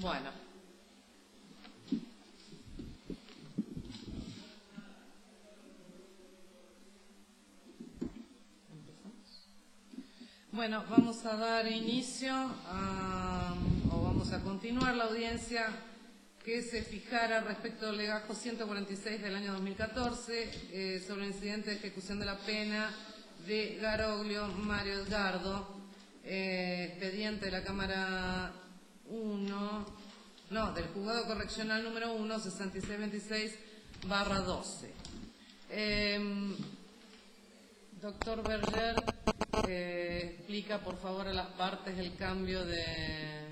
Bueno. Bueno, vamos a dar inicio o vamos a continuar la audiencia que se fijara respecto al legajo 146 del año 2014 sobre el incidente de ejecución de la pena de Garoglio Mario Edgardo, expediente de la Cámara 1, no, del Juzgado Correccional número 1, 6626/12. Doctor Berger, explica por favor a las partes el cambio de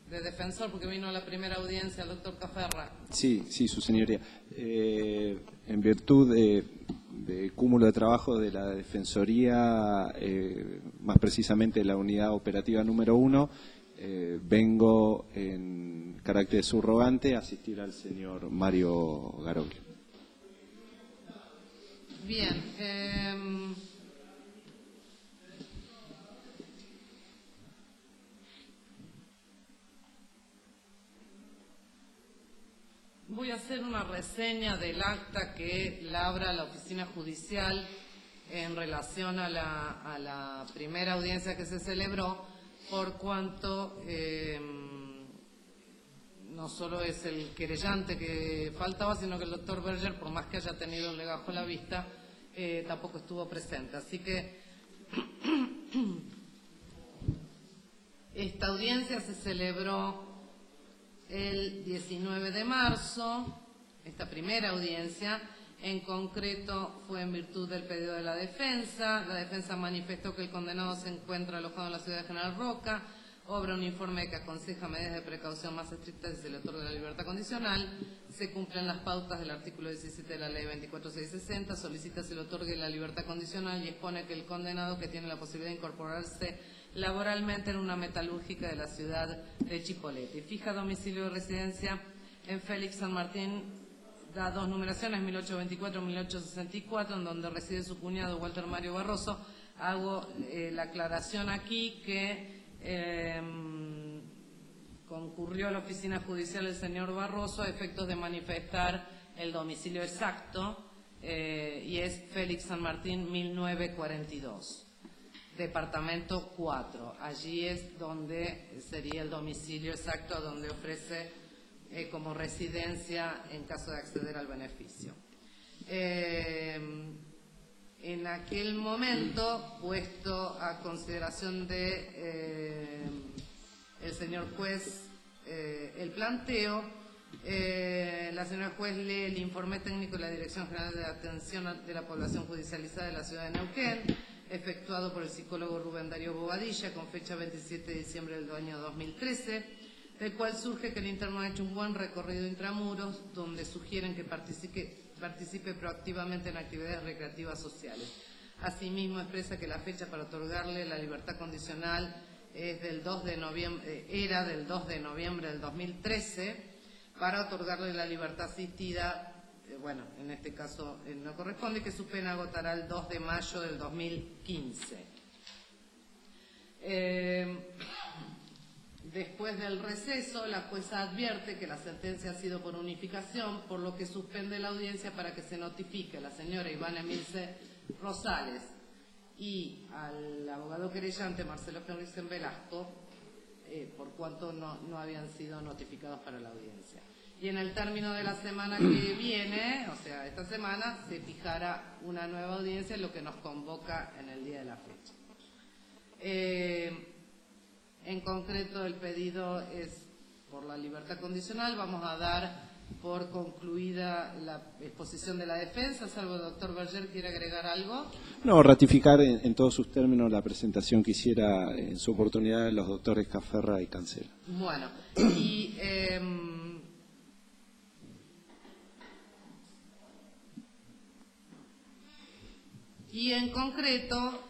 defensor, porque vino a la primera audiencia el doctor Caferra. Sí, su señoría. En virtud de cúmulo de trabajo de la Defensoría, más precisamente la unidad operativa número 1, vengo en carácter de subrogante a asistir al señor Mario Garoglio. Bien. Voy a hacer una reseña del acta que labra la oficina judicial en relación a la primera audiencia que se celebró, por cuanto no solo es el querellante que faltaba, sino que el doctor Berger, por más que haya tenido el legajo a la vista, tampoco estuvo presente. Así que esta audiencia se celebró el 19 de marzo, esta primera audiencia. En concreto fue en virtud del pedido de la defensa. La defensa manifestó que el condenado se encuentra alojado en la ciudad de General Roca, obra un informe que aconseja medidas de precaución más estrictas y se le otorga la libertad condicional, se cumplen las pautas del artículo 17 de la ley 24660, solicita se le otorgue la libertad condicional y expone que el condenado, que tiene la posibilidad de incorporarse laboralmente en una metalúrgica de la ciudad de Chipolete, fija domicilio de residencia en Félix San Martín, da dos numeraciones, 1824-1864, en donde reside su cuñado Walter Mario Barroso. Hago la aclaración aquí que concurrió a la oficina judicial el señor Barroso a efectos de manifestar el domicilio exacto, y es Félix San Martín 1942. Departamento 4, allí es donde sería el domicilio exacto, donde ofrece como residencia en caso de acceder al beneficio. En aquel momento, puesto a consideración de el señor juez el planteo, la señora juez lee el informe técnico de la Dirección General de Atención de la Población Judicializada de la Ciudad de Neuquén, efectuado por el psicólogo Rubén Darío Bobadilla, con fecha 27 de diciembre del año 2013, del cual surge que el interno ha hecho un buen recorrido intramuros, donde sugieren que participe proactivamente en actividades recreativas sociales. Asimismo, expresa que la fecha para otorgarle la libertad condicional es del 2 de noviembre, era del 2 de noviembre del 2013, para otorgarle la libertad asistida. Bueno, en este caso no corresponde, que su pena agotará el 2 de mayo del 2015. Después del receso, la jueza advierte que la sentencia ha sido por unificación, por lo que suspende la audiencia para que se notifique a la señora Ivana Emilce Rosales y al abogado querellante Marcelo Henriksen Velasco, por cuanto no habían sido notificados para la audiencia. Y en el término de la semana que viene, o sea, esta semana, se fijará una nueva audiencia, lo que nos convoca en el día de la fecha. En concreto, el pedido es por la libertad condicional. Vamos a dar por concluida la exposición de la defensa, salvo el doctor Berger quiere agregar algo. No, ratificar en todos sus términos la presentación que hiciera en su oportunidad los doctores Caferra y Cancela. Bueno, y en concreto,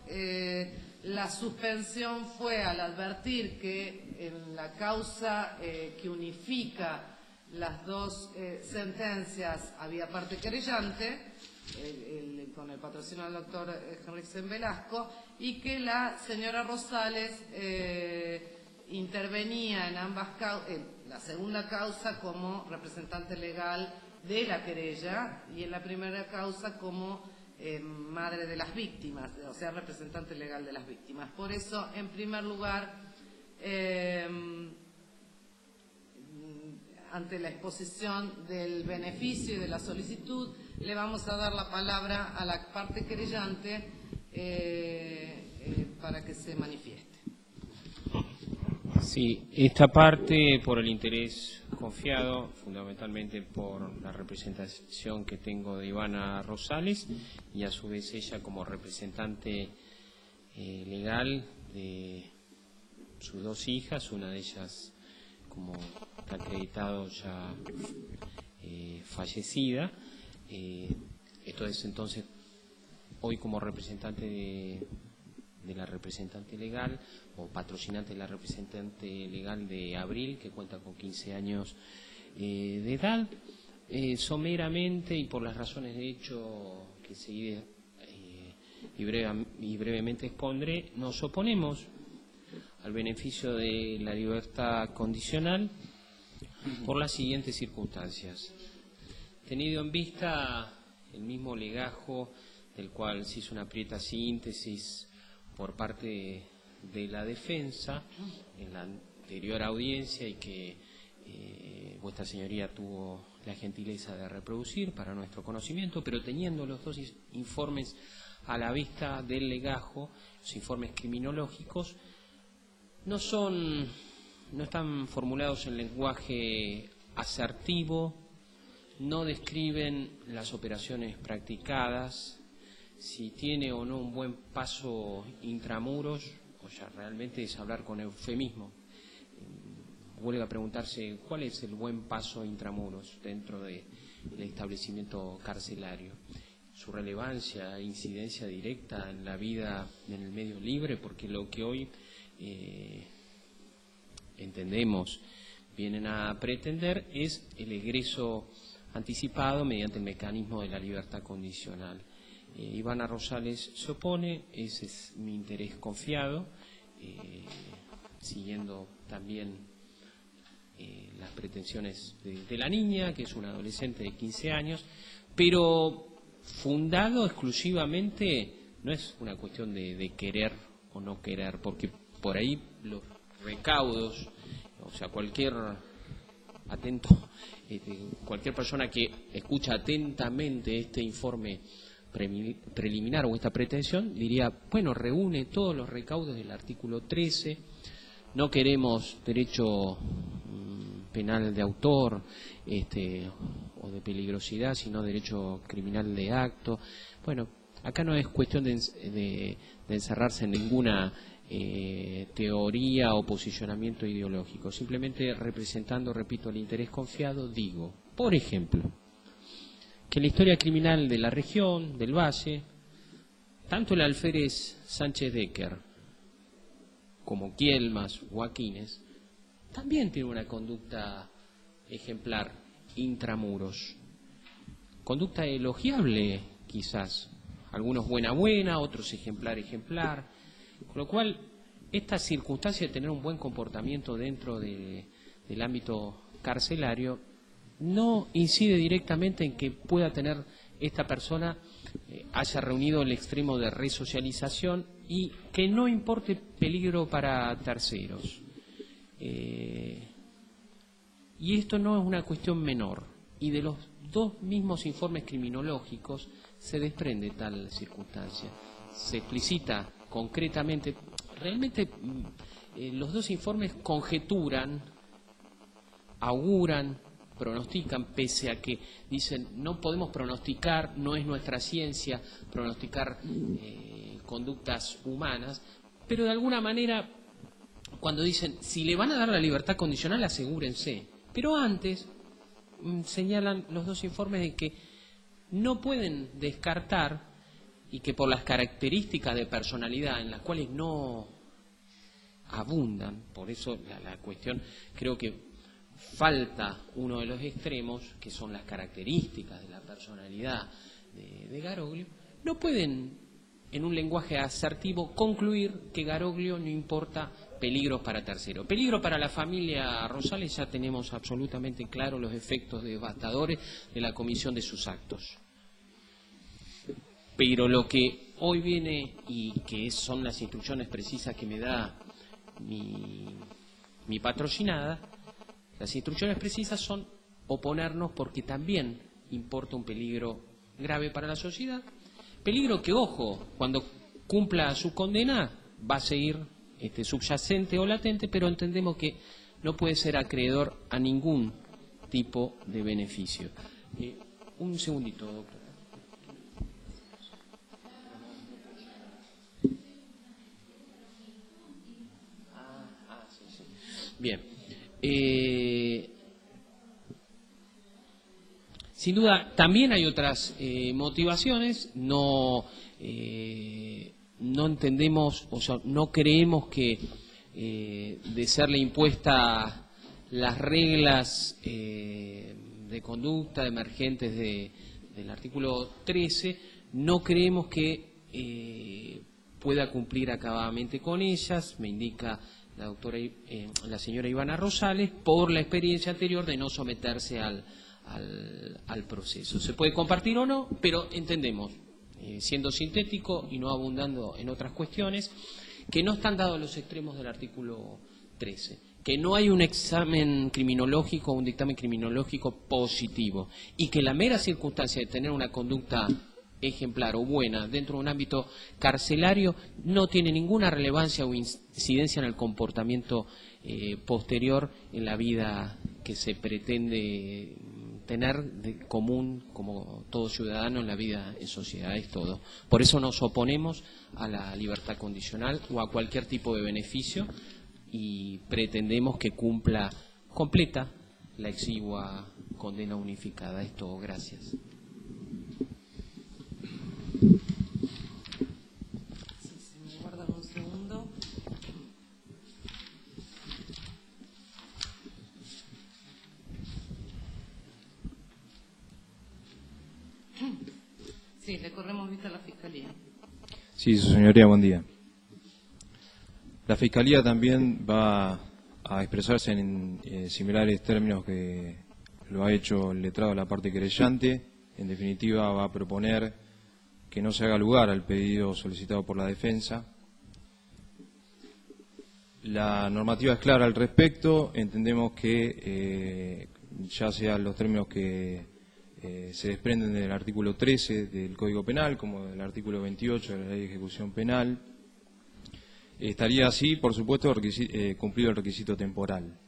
la suspensión fue al advertir que en la causa que unifica las dos sentencias había parte querellante, con el patrocinio del doctor Henriksen Velasco, y que la señora Rosales intervenía en ambas en la segunda causa como representante legal de la querella y en la primera causa como madre de las víctimas, o sea, representante legal de las víctimas. Por eso, en primer lugar, ante la exposición del beneficio y de la solicitud, le vamos a dar la palabra a la parte querellante para que se manifieste. Sí, esta parte por el interés confiado, fundamentalmente por la representación que tengo de Ivana Rosales y a su vez ella como representante legal de sus dos hijas, una de ellas como está acreditado ya fallecida. Esto es entonces hoy como representante de la representante legal o patrocinante de la representante legal de Abril, que cuenta con 15 años de edad. Someramente y por las razones de hecho que seguiré y brevemente expondré, nos oponemos al beneficio de la libertad condicional por las siguientes circunstancias. Tenido en vista el mismo legajo del cual se hizo una aprieta síntesis por parte de la defensa en la anterior audiencia y que vuestra señoría tuvo la gentileza de reproducir para nuestro conocimiento, pero teniendo los dos informes a la vista del legajo, los informes criminológicos, no están formulados en lenguaje asertivo, no describen las operaciones practicadas, si tiene o no un buen paso intramuros, o sea, realmente es hablar con eufemismo. Vuelve a preguntarse cuál es el buen paso intramuros dentro del establecimiento carcelario. Su relevancia e incidencia directa en la vida en el medio libre, porque lo que hoy entendemos vienen a pretender es el egreso anticipado mediante el mecanismo de la libertad condicional. Ivana Rosales se opone, ese es mi interés confiado, siguiendo también las pretensiones de la niña, que es una adolescente de 15 años, pero fundado exclusivamente, no es una cuestión de querer o no querer, porque por ahí los recaudos, o sea, cualquier persona que escucha atentamente este informe preliminar o esta pretensión diría, bueno, reúne todos los recaudos del artículo 13, no queremos derecho penal de autor o de peligrosidad, sino derecho criminal de acto. Bueno, acá no es cuestión de encerrarse en ninguna teoría o posicionamiento ideológico, simplemente representando, repito, el interés confiado, digo, por ejemplo, que la historia criminal de la región, del Valle, tanto el alférez Sánchez Decker como Kielmas o Aquines, también tiene una conducta ejemplar, intramuros. Conducta elogiable, quizás. Algunos buena, otros ejemplar. Con lo cual, esta circunstancia de tener un buen comportamiento dentro del ámbito carcelario no incide directamente en que pueda tener esta persona, haya reunido el extremo de resocialización y que no importe peligro para terceros. Y esto no es una cuestión menor, y de los dos mismos informes criminológicos se desprende tal circunstancia. Se explicita concretamente, realmente los dos informes conjeturan, auguran, pronostican, pese a que dicen no podemos pronosticar, no es nuestra ciencia pronosticar conductas humanas, pero de alguna manera cuando dicen si le van a dar la libertad condicional asegúrense, pero antes señalan los dos informes de que no pueden descartar y que por las características de personalidad en las cuales no abundan, por eso la cuestión, creo que falta uno de los extremos, que son las características de la personalidad de Garoglio, no pueden en un lenguaje asertivo, concluir que Garoglio no importa peligros para terceros. Peligro para la familia Rosales, ya tenemos absolutamente claro los efectos devastadores de la comisión de sus actos. Pero lo que hoy viene, y que son las instrucciones precisas que me da mi patrocinada, las instrucciones precisas son oponernos porque también importa un peligro grave para la sociedad, peligro que, ojo, cuando cumpla su condena va a seguir subyacente o latente, pero entendemos que no puede ser acreedor a ningún tipo de beneficio. Un segundito, doctor. Sí. Bien. Sin duda, también hay otras motivaciones. No entendemos, o sea, no creemos que de serle impuesta las reglas de conducta emergentes del artículo 13, no creemos que pueda cumplir acabadamente con ellas. Me indica la señora Ivana Rosales, por la experiencia anterior de no someterse al proceso. Se puede compartir o no, pero entendemos, siendo sintético y no abundando en otras cuestiones, que no están dados los extremos del artículo 13, que no hay un examen criminológico o un dictamen criminológico positivo, y que la mera circunstancia de tener una conducta ejemplar o buena dentro de un ámbito carcelario no tiene ninguna relevancia o incidencia en el comportamiento posterior en la vida que se pretende tener de común como todo ciudadano en la vida en sociedad, es todo. Por eso nos oponemos a la libertad condicional o a cualquier tipo de beneficio y pretendemos que cumpla completa la exigua condena unificada. Es todo. Gracias. Sí, le corremos vista a la Fiscalía. Sí, su señoría, buen día. La Fiscalía también va a expresarse en similares términos que lo ha hecho el letrado de la parte querellante. En definitiva, va a proponer que no se haga lugar al pedido solicitado por la defensa. La normativa es clara al respecto. Entendemos que ya sean los términos que se desprenden del artículo 13 del Código Penal como del artículo 28 de la Ley de Ejecución Penal, estaría así, por supuesto, cumplido el requisito temporal.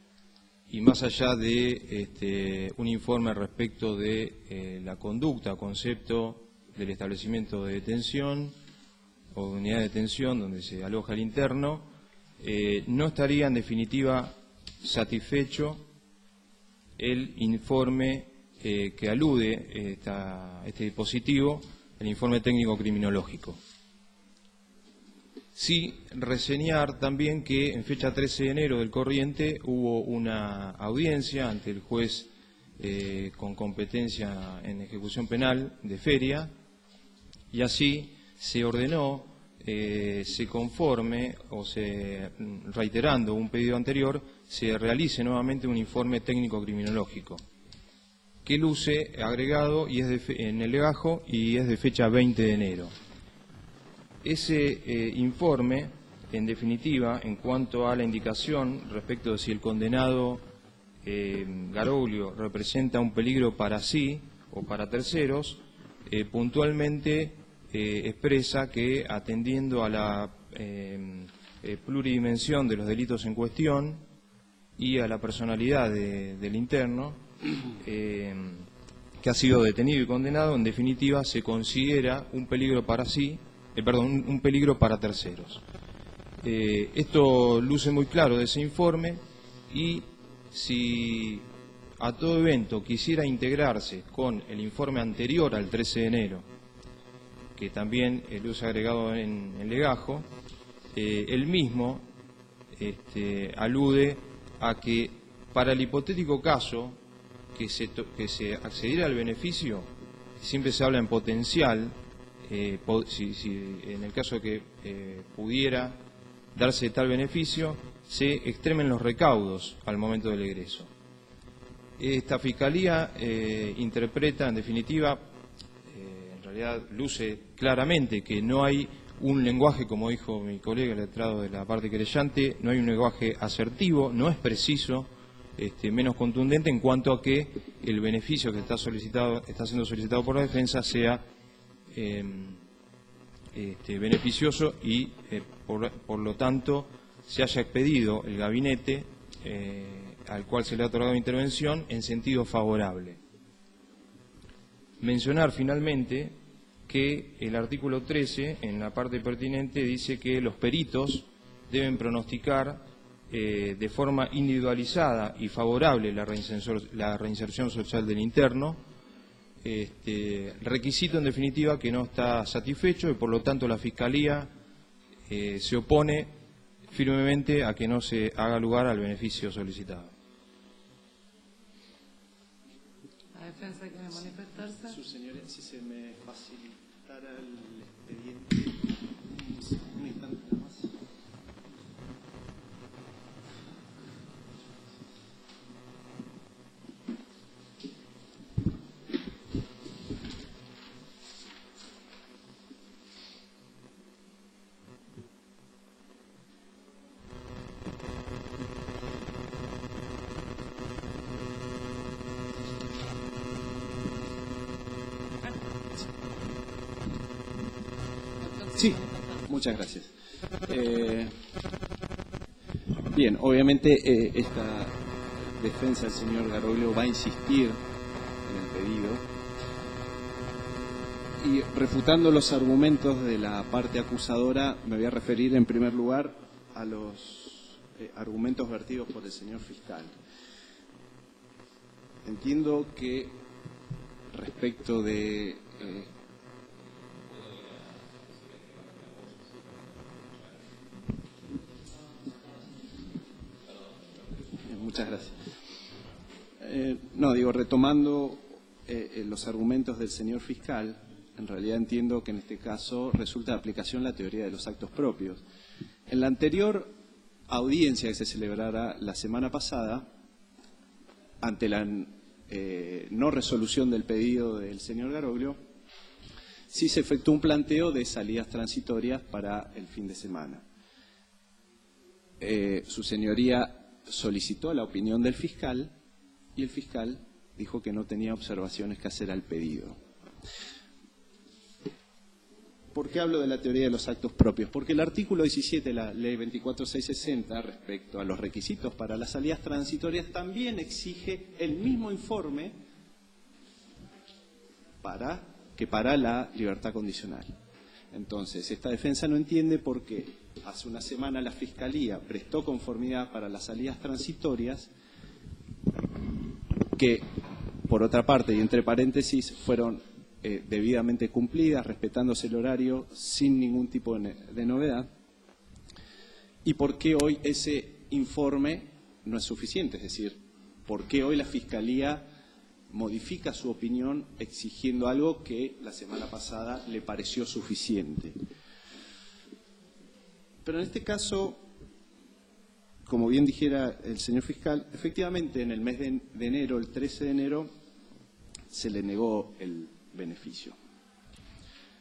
Y más allá de un informe respecto de la conducta, concepto del establecimiento de detención o de unidad de detención donde se aloja el interno, no estaría en definitiva satisfecho el informe que alude este dispositivo, el informe técnico criminológico. Sí, reseñar también que en fecha 13 de enero del corriente hubo una audiencia ante el juez con competencia en ejecución penal de Feria, y así se ordenó, se conforme o se, reiterando un pedido anterior, se realice nuevamente un informe técnico criminológico que luce agregado y es en el legajo y es de fecha 20 de enero. Ese informe, en definitiva, en cuanto a la indicación respecto de si el condenado Garoglio representa un peligro para sí o para terceros, puntualmente expresa que, atendiendo a la pluridimensión de los delitos en cuestión y a la personalidad del interno, que ha sido detenido y condenado, en definitiva se considera un peligro para sí, un peligro para terceros. Esto luce muy claro de ese informe, y si a todo evento quisiera integrarse con el informe anterior al 13 de enero, que también luce agregado en el legajo, el mismo alude a que para el hipotético caso que se accediera al beneficio, siempre se habla en potencial, si en el caso de que pudiera darse tal beneficio, se extremen los recaudos al momento del egreso. Esta Fiscalía interpreta, en definitiva, en realidad luce claramente que no hay un lenguaje, como dijo mi colega, el letrado de la parte querellante, no hay un lenguaje asertivo, no es preciso, menos contundente en cuanto a que el beneficio que está siendo solicitado por la defensa sea beneficioso y por lo tanto se haya expedido el gabinete al cual se le ha otorgado intervención en sentido favorable. Mencionar finalmente que el artículo 13, en la parte pertinente, dice que los peritos deben pronosticar de forma individualizada y favorable la reinserción social del interno, requisito en definitiva que no está satisfecho y por lo tanto la Fiscalía se opone firmemente a que no se haga lugar al beneficio solicitado. ¿La defensa quiere manifestarse? Su señoría, si se me facilitara el expediente, un instante nada más. Sí, muchas gracias. Bien, obviamente esta defensa del señor Garoglio va a insistir en el pedido y refutando los argumentos de la parte acusadora me voy a referir en primer lugar a los argumentos vertidos por el señor fiscal. Entiendo que respecto de muchas gracias. Retomando los argumentos del señor fiscal, en realidad entiendo que en este caso resulta de aplicación la teoría de los actos propios. En la anterior audiencia que se celebrara la semana pasada, ante la no resolución del pedido del señor Garoglio, sí se efectuó un planteo de salidas transitorias para el fin de semana. Su señoría solicitó la opinión del fiscal y el fiscal dijo que no tenía observaciones que hacer al pedido. ¿Por qué hablo de la teoría de los actos propios? Porque el artículo 17 de la Ley 24660, respecto a los requisitos para las salidas transitorias, también exige el mismo informe para la libertad condicional. Entonces, esta defensa no entiende por qué hace una semana la Fiscalía prestó conformidad para las salidas transitorias que, por otra parte, y entre paréntesis, fueron debidamente cumplidas, respetándose el horario sin ningún tipo de novedad, y por qué hoy ese informe no es suficiente, es decir, por qué hoy la Fiscalía modifica su opinión exigiendo algo que la semana pasada le pareció suficiente. Pero en este caso, como bien dijera el señor fiscal, efectivamente en el mes de enero, el 13 de enero, se le negó el beneficio.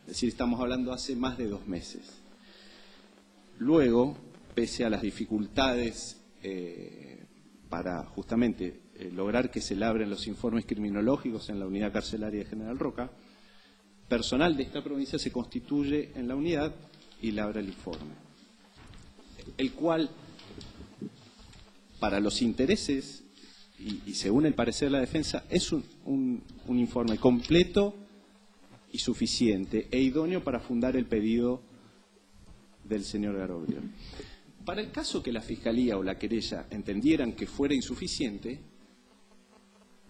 Es decir, estamos hablando hace más de 2 meses. Luego, pese a las dificultades para justamente lograr que se labren los informes criminológicos en la unidad carcelaria de General Roca, personal de esta provincia se constituye en la unidad y labra el informe, el cual, para los intereses y según el parecer de la defensa, es un informe completo y suficiente e idóneo para fundar el pedido del señor Garoglio. Para el caso que la Fiscalía o la querella entendieran que fuera insuficiente,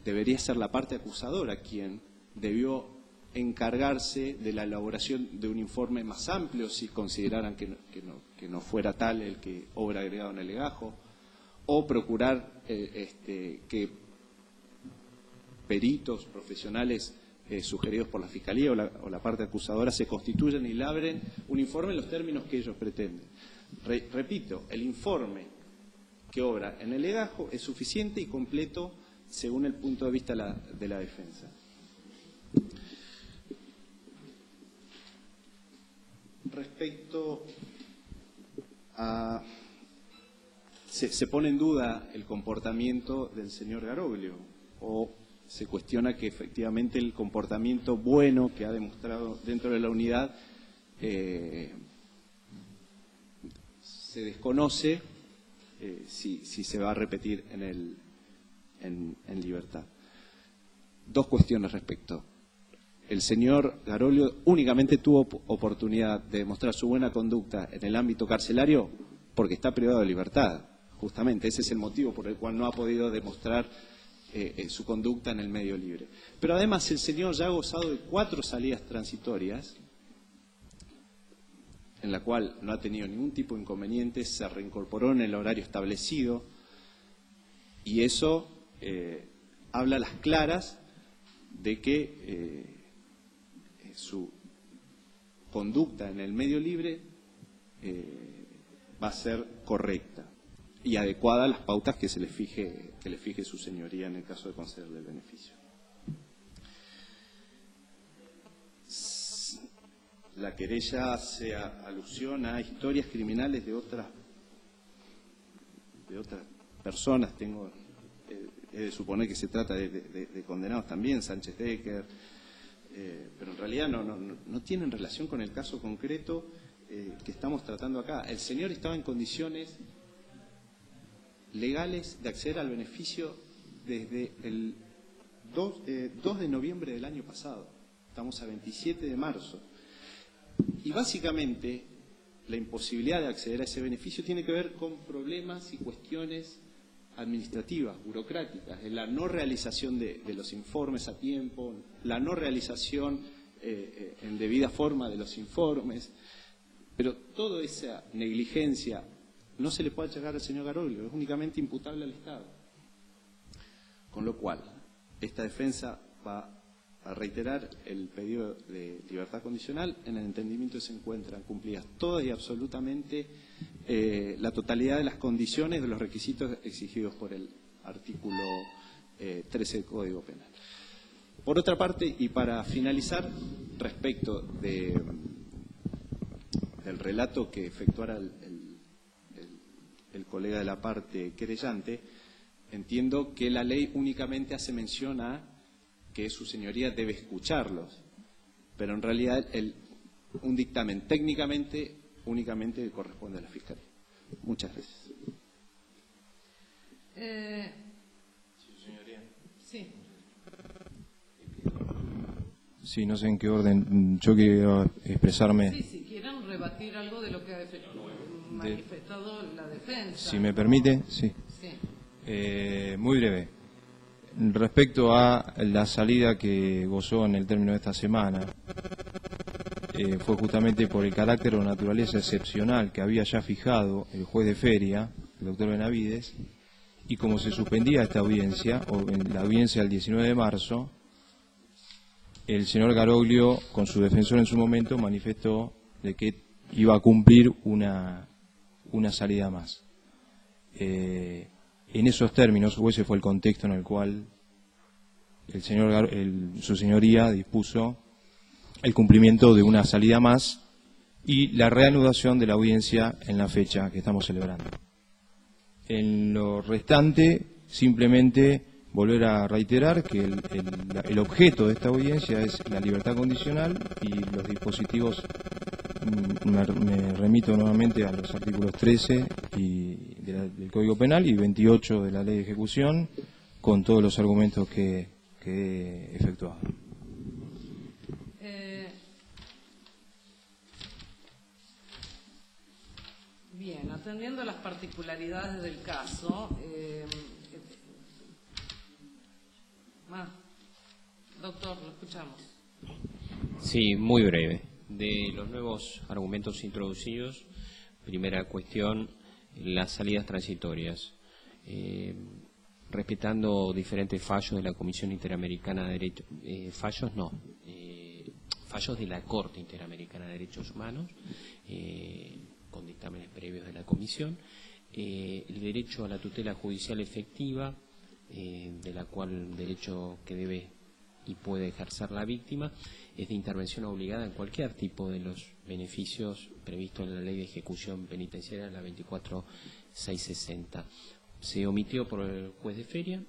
debería ser la parte acusadora quien debió encargarse de la elaboración de un informe más amplio si consideraran que no fuera tal el que obra agregado en el legajo, o procurar que peritos profesionales sugeridos por la Fiscalía o la parte acusadora se constituyan y labren un informe en los términos que ellos pretenden. Repito, el informe que obra en el legajo es suficiente y completo según el punto de vista de la defensa. Respecto a... Se pone en duda el comportamiento del señor Garoglio, o se cuestiona que efectivamente el comportamiento bueno que ha demostrado dentro de la unidad se desconoce si se va a repetir en libertad. Dos cuestiones respecto. El señor Garoglio únicamente tuvo oportunidad de demostrar su buena conducta en el ámbito carcelario porque está privado de libertad. Justamente ese es el motivo por el cual no ha podido demostrar su conducta en el medio libre. Pero además el señor ya ha gozado de 4 salidas transitorias en la cual no ha tenido ningún tipo de inconveniente, se reincorporó en el horario establecido y eso habla a las claras de que su conducta en el medio libre va a ser correcta y adecuada a las pautas que le fije su señoría en el caso de concederle el beneficio. La querella hace alusión a historias criminales de otras personas. He de suponer que se trata de condenados también, Sánchez Decker, pero en realidad no tienen relación con el caso concreto que estamos tratando acá. El señor estaba en condiciones legales de acceder al beneficio desde el 2 de noviembre del año pasado. Estamos a 27 de marzo. Y básicamente la imposibilidad de acceder a ese beneficio tiene que ver con problemas y cuestiones administrativas, burocráticas, de la no realización de los informes a tiempo, la no realización en debida forma de los informes, pero toda esa negligencia no se le puede achacar al señor Garoglio, es únicamente imputable al Estado. Con lo cual, esta defensa va a reiterar el pedido de libertad condicional en el entendimiento que se encuentran cumplidas todas y absolutamente la totalidad de las condiciones de los requisitos exigidos por el artículo 13 del Código Penal. Por otra parte, y para finalizar, respecto del relato que efectuara el colega de la parte querellante, entiendo que la ley únicamente hace mención a que su señoría debe escucharlos, pero en realidad un dictamen técnicamente únicamente corresponde a la Fiscalía. Muchas gracias. Sí, señoría. Sí. Sí, no sé en qué orden. Yo quiero expresarme. Sí, si quieren rebatir algo de lo que ha manifestado la defensa. Si me permite, sí. Muy breve. Respecto a la salida que gozó en el término de esta semana, fue justamente por el carácter o naturaleza excepcional que había ya fijado el juez de feria, el doctor Benavides, y como se suspendía esta audiencia, o en la audiencia del 19 de marzo, el señor Garoglio, con su defensor en su momento, manifestó de que iba a cumplir una salida más. En esos términos, o ese fue el contexto en el cual su señoría dispuso el cumplimiento de una salida más y la reanudación de la audiencia en la fecha que estamos celebrando. En lo restante, simplemente volver a reiterar que el objeto de esta audiencia es la libertad condicional y los dispositivos, me remito nuevamente a los artículos 13 del Código Penal y 28 de la Ley de Ejecución, con todos los argumentos que he efectuado. Bien, atendiendo a las particularidades del caso, doctor, lo escuchamos. Sí, muy breve. De los nuevos argumentos introducidos, primera cuestión, las salidas transitorias. respetando diferentes fallos de la Comisión Interamericana de Derechos, fallos de la Corte Interamericana de Derechos Humanos, con dictámenes previos de la Comisión, el derecho a la tutela judicial efectiva, de la cual derecho que debe y puede ejercer la víctima, es de intervención obligada en cualquier tipo de los beneficios previstos en la Ley de Ejecución Penitenciaria, la 24660. Se omitió por el juez de feria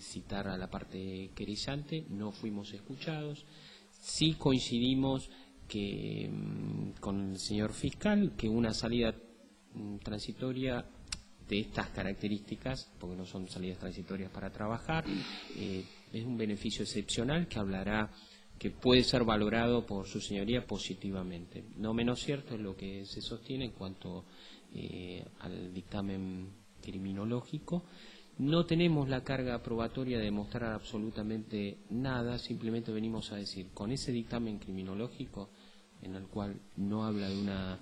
citar a la parte querellante, no fuimos escuchados. Sí coincidimos que con el señor fiscal que una salida transitoria de estas características, porque no son salidas transitorias para trabajar, es un beneficio excepcional que puede ser valorado por su señoría positivamente. No menos cierto es lo que se sostiene en cuanto al dictamen criminológico. No tenemos la carga probatoria de demostrar absolutamente nada, simplemente venimos a decir, con ese dictamen criminológico, en el cual no habla de una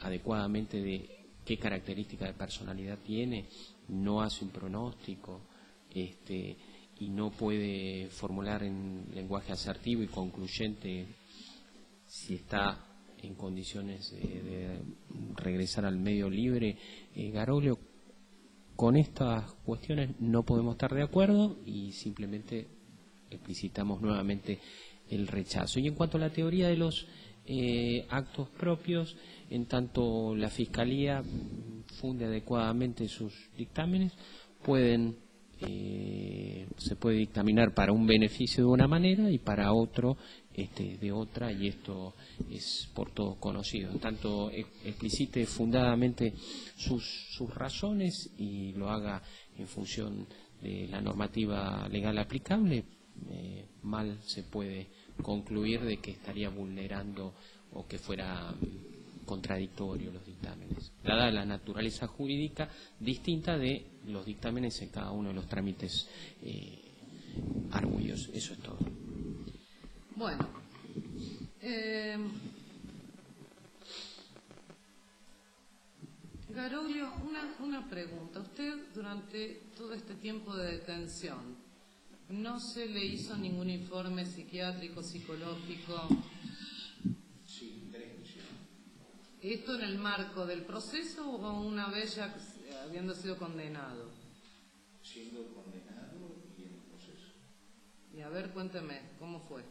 adecuadamente de qué característica de personalidad tiene, no hace un pronóstico, y no puede formular en lenguaje asertivo y concluyente si está en condiciones de regresar al medio libre. Garoglio, con estas cuestiones no podemos estar de acuerdo y simplemente explicitamos nuevamente el rechazo. Y en cuanto a la teoría de los actos propios, en tanto la Fiscalía funde adecuadamente sus dictámenes, se puede dictaminar para un beneficio de una manera y para otro de otra, y esto es por todos conocido. Tanto explicite fundadamente sus razones y lo haga en función de la normativa legal aplicable, mal se puede concluir de que estaría vulnerando o que fuera contradictorio los dictámenes, dada la naturaleza jurídica distinta de los dictámenes en cada uno de los trámites arguidos. Eso es todo. Bueno, Garoglio, una pregunta. Usted durante todo este tiempo de detención, ¿no se le hizo ningún informe psiquiátrico, psicológico? Sí, 3 misiones. ¿Esto en el marco del proceso o una vez ya habiendo sido condenado? Siendo condenado y en el proceso. Y a ver, cuénteme, ¿cómo fue?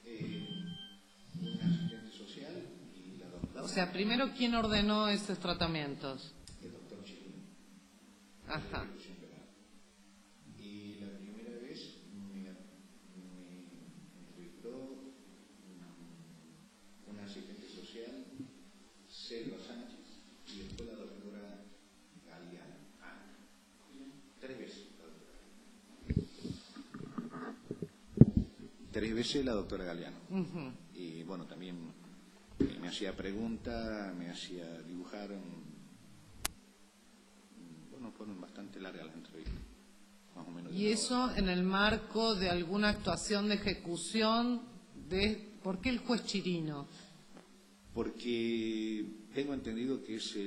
Un asistente social y la doctora. O sea, primero, ¿quién ordenó esos tratamientos? El doctor Chilino. Ajá. Y la primera vez me entrevistó un asistente social, Selva Sánchez, y después la doctora Galeano. 3 veces la doctora Galeano. 3 veces la doctora Galeano. Y bueno, también me hacía preguntas, me hacía dibujar. Bueno, fueron bastante largas las entrevistas. Más o menos. ¿Y eso en el marco de alguna actuación de ejecución de... ¿Por qué el juez Chirino? Porque tengo entendido que es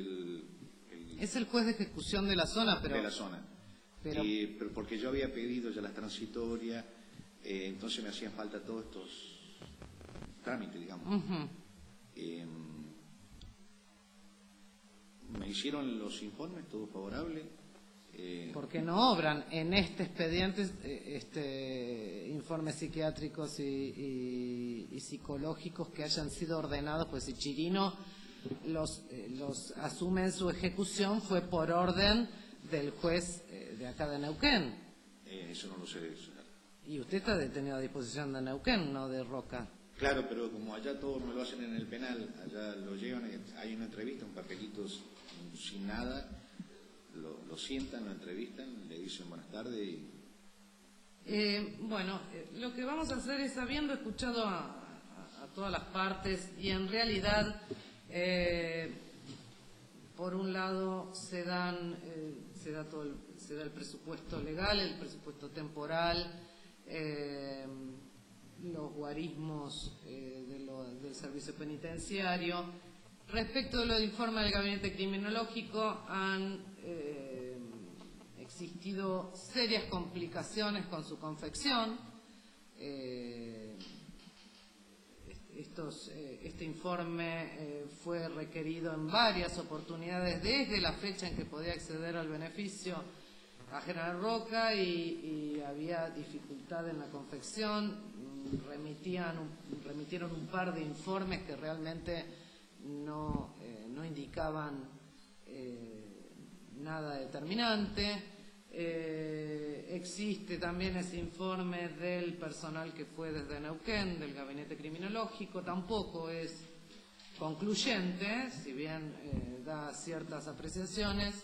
Es el juez de ejecución de la zona, pero... de la zona. Pero Porque yo había pedido ya las transitorias, entonces me hacían falta todos estos trámites, digamos. Me hicieron los informes, todo favorable. ¿Por qué no obran en este expediente informes psiquiátricos y psicológicos que hayan sido ordenados? Pues si Chirino los asume en su ejecución fue por orden del juez de acá de Neuquén. Eso no lo sé. Y usted está detenido a disposición de Neuquén, no de Roca. Claro, pero como allá todos me lo hacen en el penal, allá lo llevan, hay una entrevista, un papelito sin nada, lo sientan, lo entrevistan, le dicen buenas tardes y... Bueno, lo que vamos a hacer es, habiendo escuchado a todas las partes, y en realidad, por un lado se da el presupuesto legal, el presupuesto temporal, los guarismos del servicio penitenciario. Respecto de lo del informe del gabinete criminológico, han existido serias complicaciones con su confección. Este informe fue requerido en varias oportunidades desde la fecha en que podía acceder al beneficio a General Roca y había dificultad en la confección. Remitieron un par de informes que realmente no indicaban nada determinante. Existe también ese informe del personal que fue desde Neuquén, del gabinete criminológico, tampoco es concluyente, si bien da ciertas apreciaciones.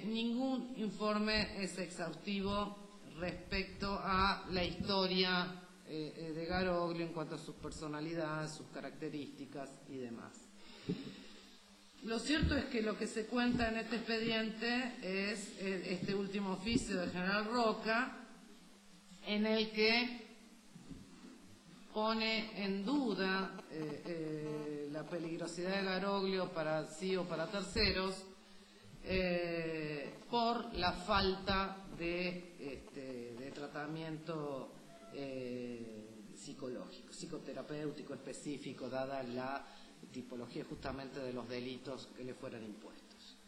Ningún informe es exhaustivo respecto a la historia de Garoglio en cuanto a su personalidad, sus características y demás. Lo cierto es que lo que se cuenta en este expediente es este último oficio de General Roca, en el que pone en duda la peligrosidad de Garoglio para sí o para terceros por la falta de tratamiento psicológico, psicoterapéutico específico, dada la tipología justamente de los delitos que le fueran impuestos.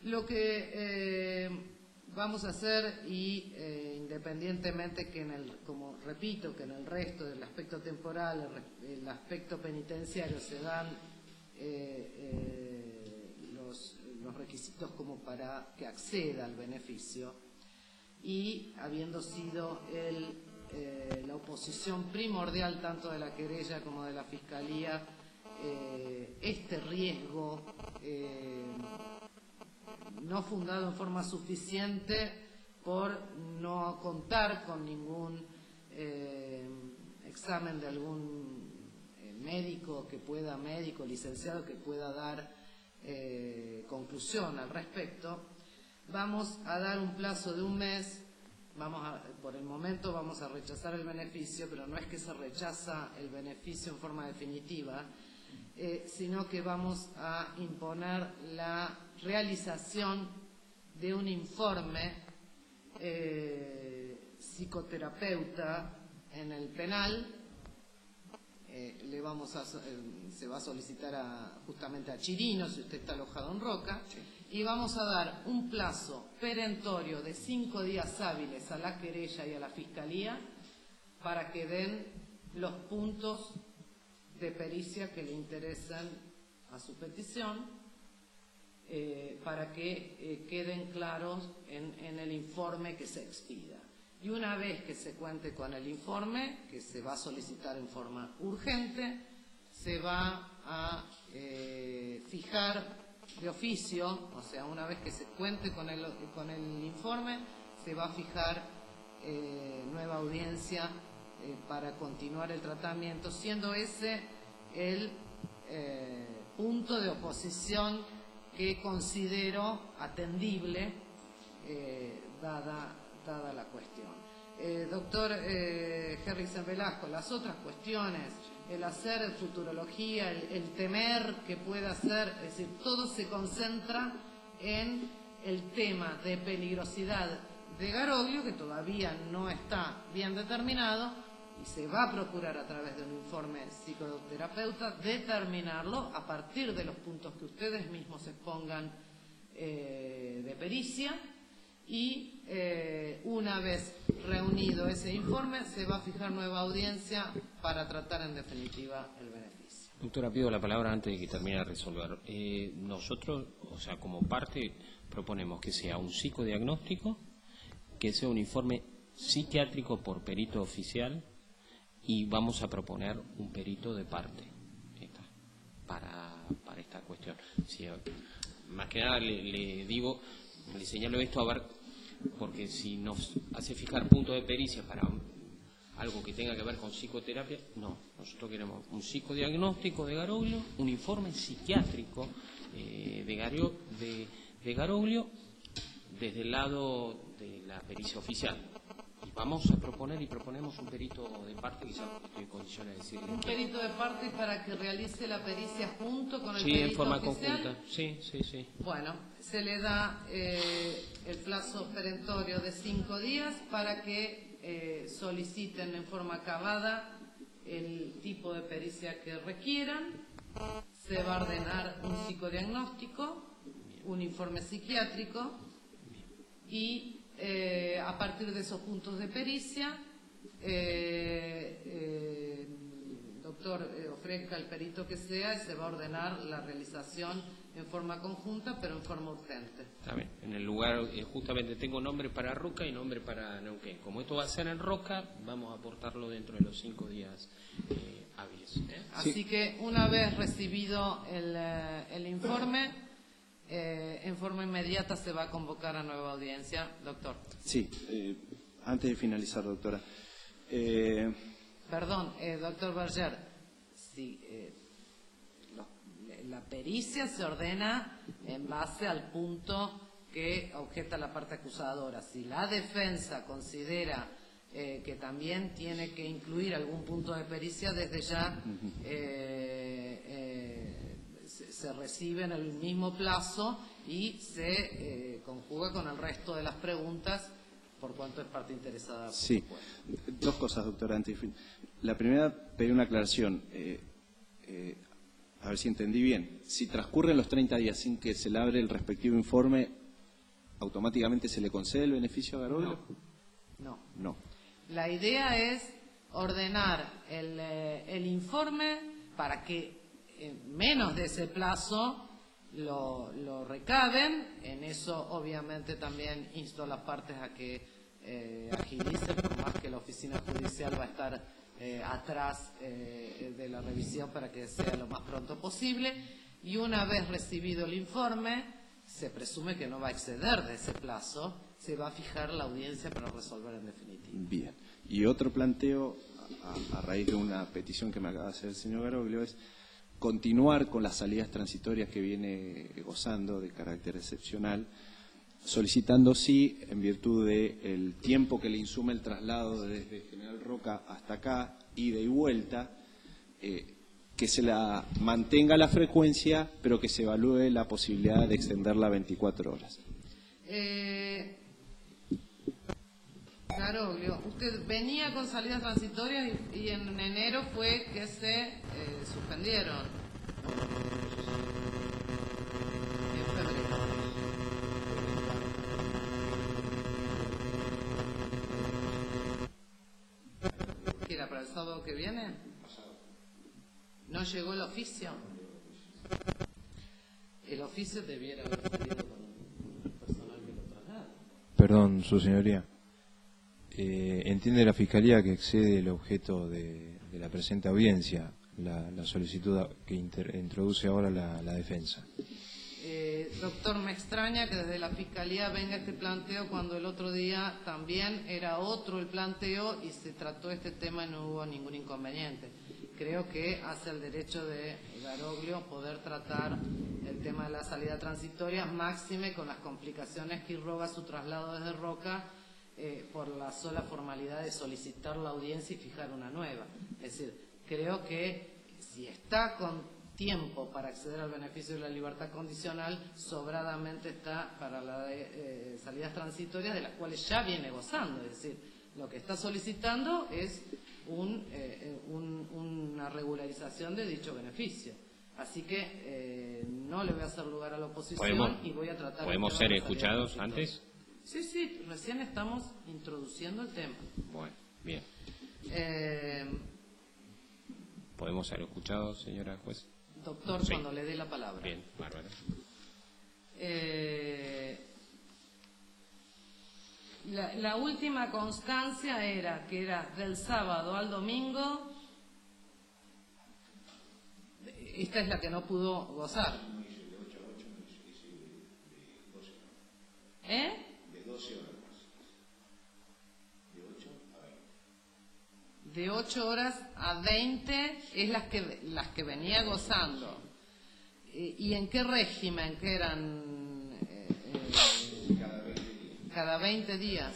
Lo que vamos a hacer, y independientemente que como repito, que en el resto del aspecto temporal, el aspecto penitenciario se dan los requisitos como para que acceda al beneficio, y habiendo sido la oposición primordial tanto de la querella como de la Fiscalía, este riesgo no fundado en forma suficiente por no contar con ningún examen de algún médico licenciado que pueda dar conclusión al respecto, vamos a dar un plazo de un mes. Por el momento vamos a rechazar el beneficio, pero no es que se rechaza el beneficio en forma definitiva, sino que vamos a imponer la realización de un informe psicoterapeuta en el penal. Se va a solicitar justamente a Chirino, si usted está alojado en Roca, sí. Y vamos a dar un plazo perentorio de 5 días hábiles a la querella y a la Fiscalía para que den los puntos de pericia que le interesen a su petición, para que queden claros en el informe que se expida. Y una vez que se cuente con el informe, que se va a solicitar en forma urgente, se va a fijar de oficio, o sea, una vez que se cuente con el informe, se va a fijar nueva audiencia para continuar el tratamiento, siendo ese el punto de oposición que considero atendible, dada la cuestión. Doctor Henriksen Velasco, las otras cuestiones, el hacer futurología, el temer que pueda ser, es decir, todo se concentra en el tema de peligrosidad de Garoglio, que todavía no está bien determinado, y se va a procurar a través de un informe psicoterapeuta determinarlo a partir de los puntos que ustedes mismos expongan de pericia, y una vez reunido ese informe se va a fijar nueva audiencia para tratar en definitiva el beneficio. Doctora, pido la palabra antes de que termine de resolver. Nosotros, o sea, como parte, proponemos que sea un psicodiagnóstico, que sea un informe psiquiátrico por perito oficial, y vamos a proponer un perito de parte para esta cuestión. Sí, más que nada le señalo esto a ver, porque si nos hace fijar punto de pericia para algo que tenga que ver con psicoterapia, no. Nosotros queremos un psicodiagnóstico de Garoglio, un informe psiquiátrico de Garoglio desde el lado de la pericia oficial. Y Vamos a proponer y proponemos un perito de parte, quizás estoy en condiciones de decirle. Un perito de parte para que realice la pericia junto con el Sí, perito en forma oficial. conjunta. Sí. Bueno, se le da el plazo perentorio de 5 días para que soliciten en forma acabada el tipo de pericia que requieran. Se va a ordenar un psicodiagnóstico, un informe psiquiátrico y a partir de esos puntos de pericia, doctor ofrezca al perito que sea y se va a ordenar la realización en forma conjunta, pero en forma urgente. Está bien. En el lugar, justamente tengo nombre para Roca y nombre para Neuquén. Como esto va a ser en Roca, vamos a aportarlo dentro de los 5 días hábiles. Así que una vez recibido el informe, en forma inmediata se va a convocar a nueva audiencia, doctor. Sí, antes de finalizar, doctora. Perdón, doctor Berger, sí, la pericia se ordena en base al punto que objeta la parte acusadora. Si la defensa considera que también tiene que incluir algún punto de pericia, desde ya se recibe en el mismo plazo y se conjuga con el resto de las preguntas por cuanto es parte interesada. Sí, dos cosas, doctora. La primera, pedir una aclaración. A ver si entendí bien. Si transcurren los 30 días sin que se le abre el respectivo informe, ¿automáticamente se le concede el beneficio a Garoglio? No. La idea es ordenar el informe para que en menos de ese plazo lo recaben. En eso obviamente también insto a las partes a que agilicen, por más que la oficina judicial va a estar atrás de la revisión para que sea lo más pronto posible. Y una vez recibido el informe, se presume que no va a exceder de ese plazo, se va a fijar la audiencia para resolver en definitiva. Bien. Y otro planteo, a raíz de una petición que me acaba de hacer el señor Garoglio, es continuar con las salidas transitorias que viene gozando de carácter excepcional, solicitando sí, en virtud del tiempo que le insume el traslado desde General Roca hasta acá, ida y vuelta, que se la mantenga la frecuencia, pero que se evalúe la posibilidad de extenderla a 24 horas. Garoglio, usted venía con salidas transitorias y en enero fue que se suspendieron. En febrero. ¿Qué era para el sábado que viene? ¿No llegó el oficio? El oficio debiera haber salido con el personal que lo traslada. Perdón, su señoría. Entiende la Fiscalía que excede el objeto de la presente audiencia, la solicitud que introduce ahora la defensa. Doctor, me extraña que desde la Fiscalía venga este planteo cuando el otro día también era otro el planteo y se trató este tema y no hubo ningún inconveniente. Creo que hace el derecho de Garoglio poder tratar el tema de la salida transitoria, máxime con las complicaciones que irroga su traslado desde Roca por la sola formalidad de solicitar la audiencia y fijar una nueva. Es decir, creo que si está con tiempo para acceder al beneficio de la libertad condicional, sobradamente está para la de salidas transitorias, de las cuales ya viene gozando. Es decir, lo que está solicitando es una regularización de dicho beneficio. Así que no le voy a hacer lugar a la oposición y voy a tratar... ¿Podemos ser escuchados antes? Sí, recién estamos introduciendo el tema. Bueno, bien. ¿Podemos ser escuchados, señora juez? Doctor, Sí. cuando le dé la palabra. Bien, bárbaro. La última constancia era que era del sábado al domingo. Esta es la que no pudo gozar. De 12 horas más. De 8 horas a 20 es las que venía gozando. ¿Y en qué régimen? ¿Que eran cada 20 días?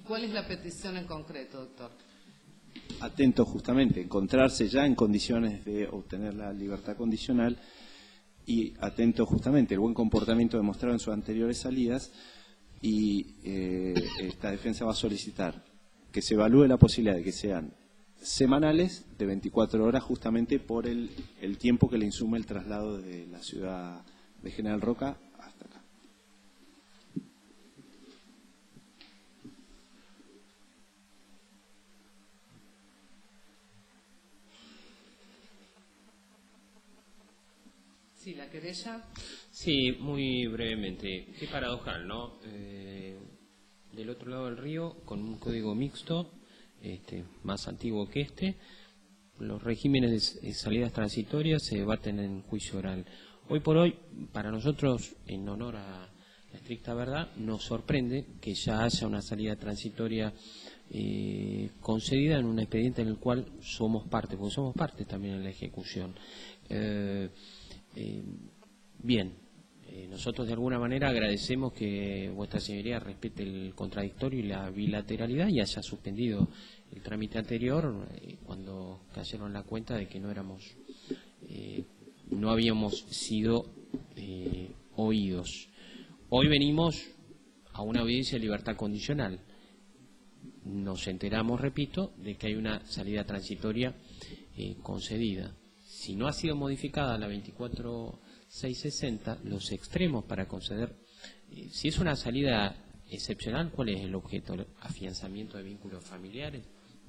cuál es la petición en concreto, doctor? Atento justamente, encontrarse ya en condiciones de obtener la libertad condicional y atento justamente el buen comportamiento demostrado en sus anteriores salidas, y esta defensa va a solicitar que se evalúe la posibilidad de que sean semanales de 24 horas justamente por el tiempo que le insume el traslado de la ciudad de General Roca hasta acá. Sí, la querella. Sí, muy brevemente. Qué paradojal, ¿no? Del otro lado del río, con un código mixto, más antiguo que los regímenes de salidas transitorias se debaten en juicio oral. Hoy por hoy, para nosotros, en honor a la estricta verdad, nos sorprende que ya haya una salida transitoria concedida en un expediente en el cual somos parte, porque somos parte también en la ejecución. Bien, nosotros de alguna manera agradecemos que vuestra señoría respete el contradictorio y la bilateralidad y haya suspendido el trámite anterior cuando cayeron la cuenta de que no habíamos sido oídos. Hoy venimos a una audiencia de libertad condicional. Nos enteramos, repito, de que hay una salida transitoria concedida. Si no ha sido modificada la 24660, los extremos para conceder, si es una salida excepcional, ¿cuál es el objeto? ¿El afianzamiento de vínculos familiares?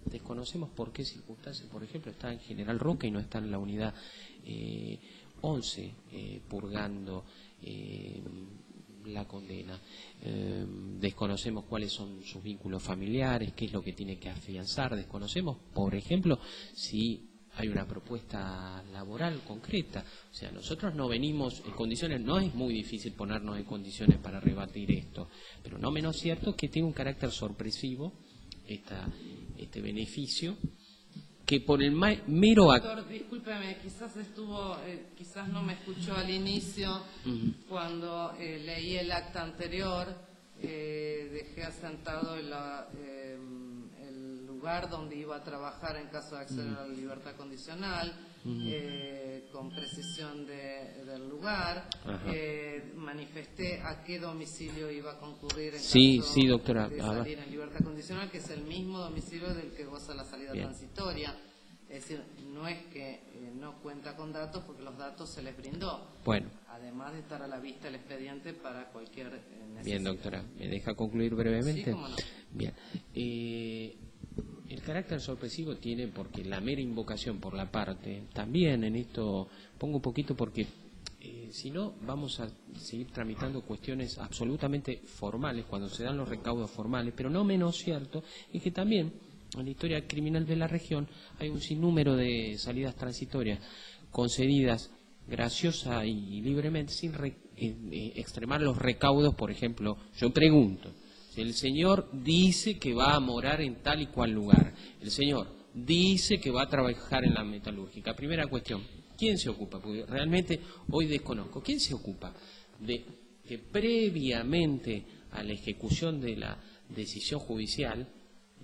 Desconocemos por qué circunstancias, por ejemplo, está en General Roca y no está en la unidad 11 purgando la condena. Desconocemos cuáles son sus vínculos familiares, qué es lo que tiene que afianzar. Desconocemos, por ejemplo, si hay una propuesta laboral concreta. O sea, nosotros no venimos en condiciones, no es muy difícil ponernos en condiciones para rebatir esto, pero no menos cierto que tiene un carácter sorpresivo este beneficio, que por el mero acto... Doctor, discúlpeme, quizás no me escuchó al inicio, cuando leí el acta anterior, dejé asentado el lugar donde iba a trabajar en caso de acceder a la libertad condicional, con precisión del lugar, manifesté a qué domicilio iba a concurrir en caso doctora, de salir en libertad condicional, que es el mismo domicilio del que goza la salida transitoria. Es decir, no es que no cuenta con datos, porque los datos se les brindó. Bueno. Además de estar a la vista el expediente para cualquier necesidad. Bien, doctora, ¿me deja concluir brevemente? Sí, cómo no. Bien. El carácter sorpresivo tiene porque la mera invocación por la parte, también en esto pongo un poquito porque si no vamos a seguir tramitando cuestiones absolutamente formales cuando se dan los recaudos formales, pero no menos cierto es que también en la historia criminal de la región hay un sinnúmero de salidas transitorias concedidas graciosa y libremente sin extremar los recaudos. Por ejemplo, yo pregunto, si el señor dice que va a morar en tal y cual lugar, el señor dice que va a trabajar en la metalúrgica, primera cuestión, ¿quién se ocupa? Porque realmente hoy desconozco, ¿quién se ocupa de que previamente a la ejecución de la decisión judicial,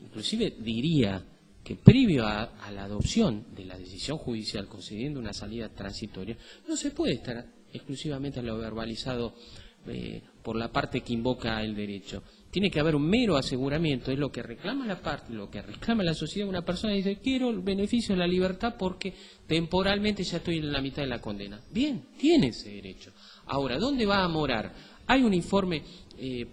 inclusive diría que previo a la adopción de la decisión judicial concediendo una salida transitoria, no se puede estar exclusivamente a lo verbalizado por la parte que invoca el derecho? Tiene que haber un mero aseguramiento, es lo que reclama la parte, lo que reclama la sociedad. Una persona dice, quiero el beneficio de la libertad porque temporalmente ya estoy en la mitad de la condena. Bien, tiene ese derecho. Ahora, ¿dónde va a morar? Hay un informe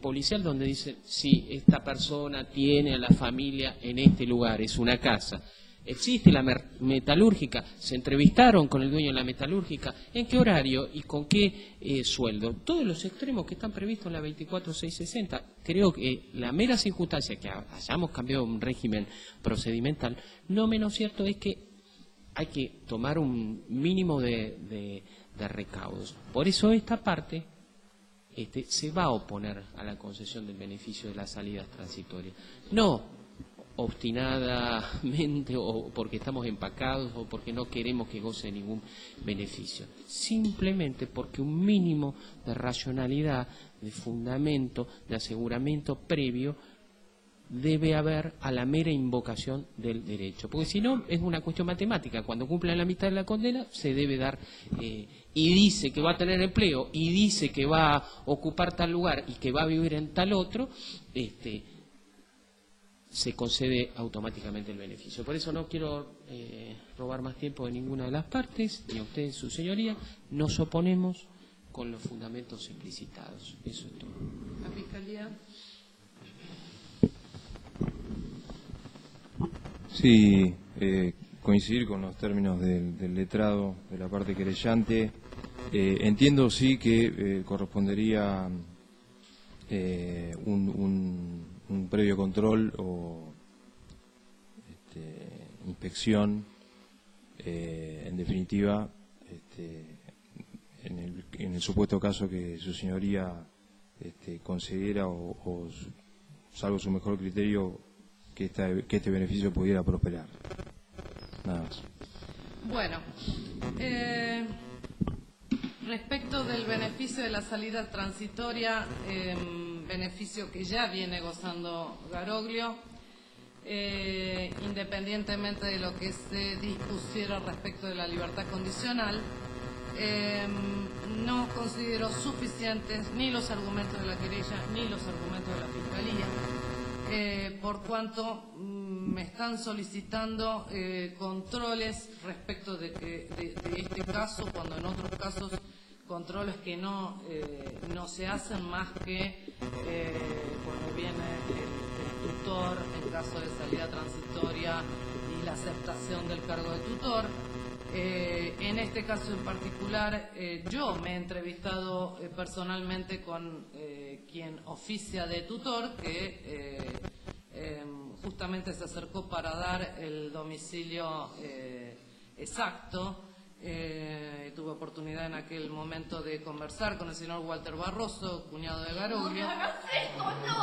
policial donde dice, si esta persona tiene a la familia en este lugar, es una casa. Existe la metalúrgica, se entrevistaron con el dueño de la metalúrgica, en qué horario y con qué sueldo. Todos los extremos que están previstos en la 24660. Creo que la mera circunstancia que hayamos cambiado un régimen procedimental, no menos cierto es que hay que tomar un mínimo de recaudos. Por eso esta parte se va a oponer a la concesión del beneficio de las salidas transitorias. No obstinadamente o porque estamos empacados o porque no queremos que goce de ningún beneficio, simplemente porque un mínimo de racionalidad, de fundamento, de aseguramiento previo debe haber a la mera invocación del derecho, porque si no es una cuestión matemática. Cuando cumplan la mitad de la condena se debe dar, y dice que va a tener empleo, y dice que va a ocupar tal lugar y que va a vivir en tal otro, se concede automáticamente el beneficio. Por eso no quiero robar más tiempo de ninguna de las partes, ni a usted, su señoría. Nos oponemos con los fundamentos explicitados. Eso es todo. La Fiscalía. Sí, coincidir con los términos del letrado de la parte querellante. Entiendo sí que correspondería un previo control o inspección, en definitiva, en el supuesto caso que su señoría considera o salvo su mejor criterio que este beneficio pudiera prosperar. Nada más. Bueno, respecto del beneficio de la salida transitoria, beneficio que ya viene gozando Garoglio, independientemente de lo que se dispusiera respecto de la libertad condicional, no considero suficientes ni los argumentos de la querella ni los argumentos de la Fiscalía, por cuanto me están solicitando controles respecto de este caso, cuando en otros casos controles que no se hacen más que cuando viene el tutor en caso de salida transitoria y la aceptación del cargo de tutor. En este caso en particular, yo me he entrevistado personalmente con quien oficia de tutor, que justamente se acercó para dar el domicilio exacto. Tuve oportunidad en aquel momento de conversar con el señor Walter Barroso, cuñado de Garoglio. ¡No hagas esto, no!